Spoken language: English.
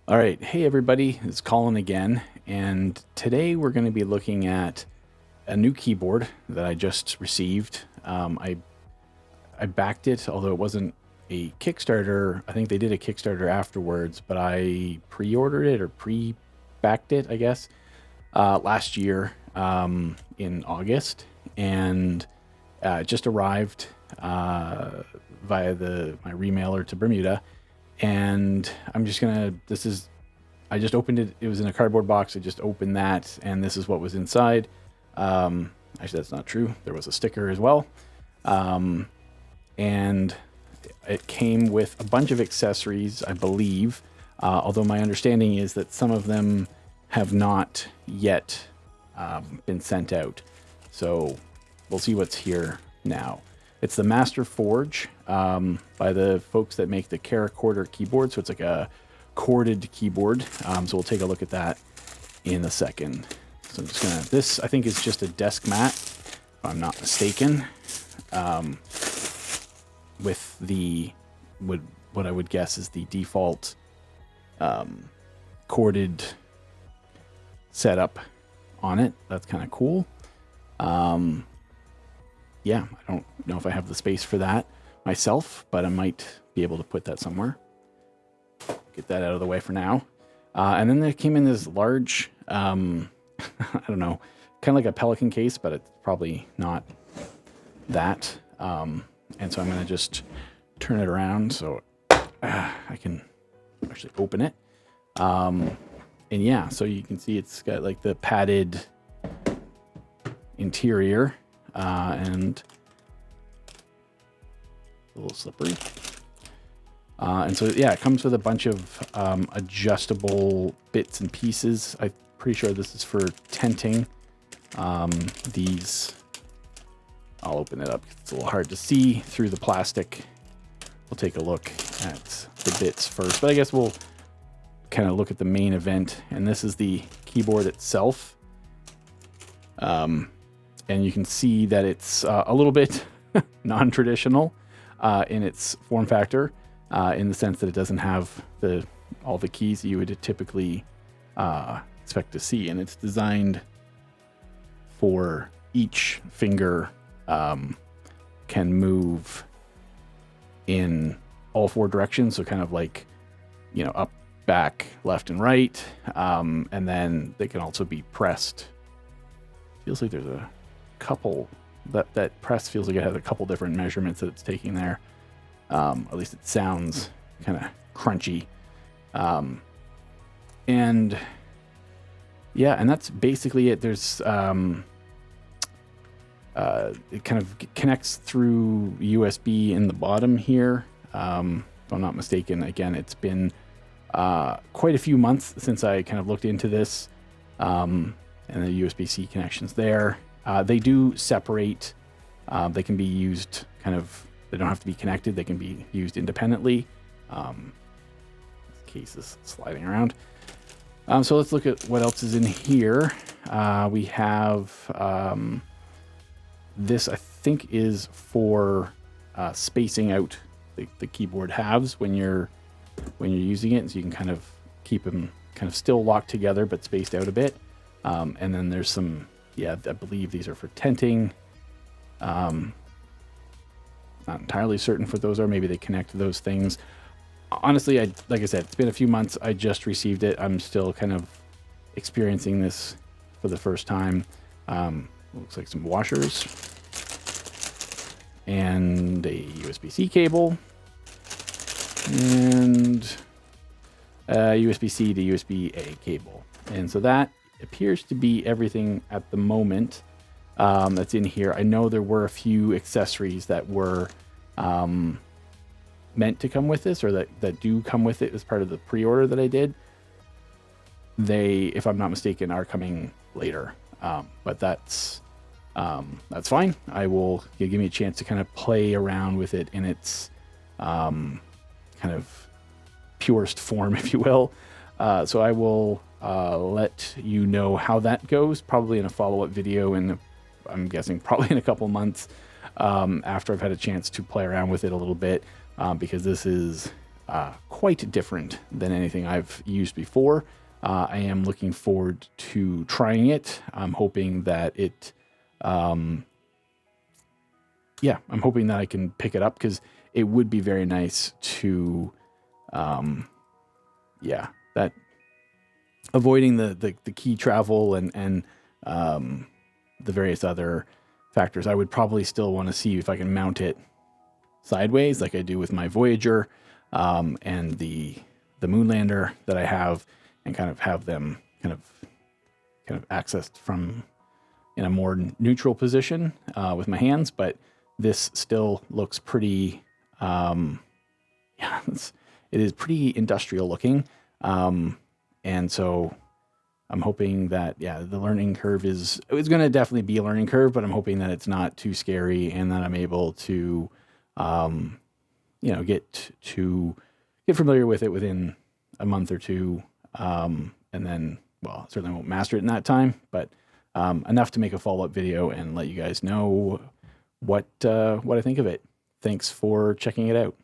All right. Hey, everybody. It's Colin again. And today we're going to be looking at a new keyboard that I just received. I backed it, although it wasn't a Kickstarter. I think they did a Kickstarter afterwards, but I pre-ordered it or pre-backed it, I guess, last year in August. And it just arrived via my remailer to Bermuda. And I'm just gonna, I just opened it. It was in a cardboard box. I just opened that, and this is what was inside. Actually, that's not true. There was a sticker as well. And it came with a bunch of accessories, I believe. Although my understanding is that some of them have not yet been sent out. So we'll see what's here now. It's the Master Forge by the folks that make the Caracorder keyboard. So it's like a chorded keyboard. So we'll take a look at that in a second. So I'm just gonna, this I think is just a desk mat, if I'm not mistaken, with what I would guess is the default chorded setup on it. That's kind of cool. Yeah, I don't know if I have the space for that myself, but I might be able to put that somewhere. Get that out of the way for now. And then there came in this large, I don't know, kind of like a Pelican case, but it's probably not that. And so I'm going to just turn it around so I can actually open it. And yeah, so you can see it's got like the padded interior. And a little slippery. And so, yeah, it comes with a bunch of adjustable bits and pieces. I'm pretty sure this is for tenting. These, I'll open it up. It's a little hard to see through the plastic. We'll take a look at the bits first, but I guess we'll kind of look at the main event. And this is the keyboard itself. And you can see that it's a little bit non-traditional in its form factor, in the sense that it doesn't have all the keys you would typically expect to see. And it's designed for each finger can move in all four directions. So kind of like, up, back, left, and right. And then they can also be pressed. Feels like there's a couple that press feels like it has a couple different measurements that it's taking there. At least it sounds kind of crunchy. And yeah, and that's basically it. There's it kind of connects through USB in the bottom here. If I'm not mistaken, again, it's been quite a few months since I kind of looked into this. And the USB-C connections there. They do separate. They can be used they don't have to be connected. They can be used independently. This case is sliding around. So let's look at what else is in here. We have this, I think, is for spacing out the keyboard halves when you're using it. So you can kind of keep them kind of still locked together, but spaced out a bit. And then there's some, I believe these are for tenting. Not entirely certain what those are. Maybe they connect to those things. Honestly, like I said, it's been a few months. I just received it. I'm still kind of experiencing this for the first time. Looks like some washers and a USB-C cable and a USB-C to USB-A cable. And so that appears to be everything at the moment that's in here. I know there were a few accessories that were meant to come with this, or that do come with it as part of the pre-order that I did. They, if I'm not mistaken, are coming later. But that's fine. You give me a chance to kind of play around with it in its kind of purest form, if you will. So I will let you know how that goes, probably in a follow-up video, and I'm guessing probably in a couple months after I've had a chance to play around with it a little bit, because this is quite different than anything I've used before. I am looking forward to trying it. I'm hoping that I'm hoping that I can pick it up, because it would be very nice to, that avoiding the key travel and the various other factors. I would probably still want to see if I can mount it sideways, like I do with my Voyager, and the Moonlander that I have, and kind of have them kind of accessed from in a more neutral position with my hands. But this still looks pretty, it is pretty industrial looking. And so I'm hoping that, the learning curve it's going to definitely be a learning curve, but I'm hoping that it's not too scary, and that I'm able to, get familiar with it within a month or two. And then, well, certainly won't master it in that time, but enough to make a follow-up video and let you guys know what I think of it. Thanks for checking it out.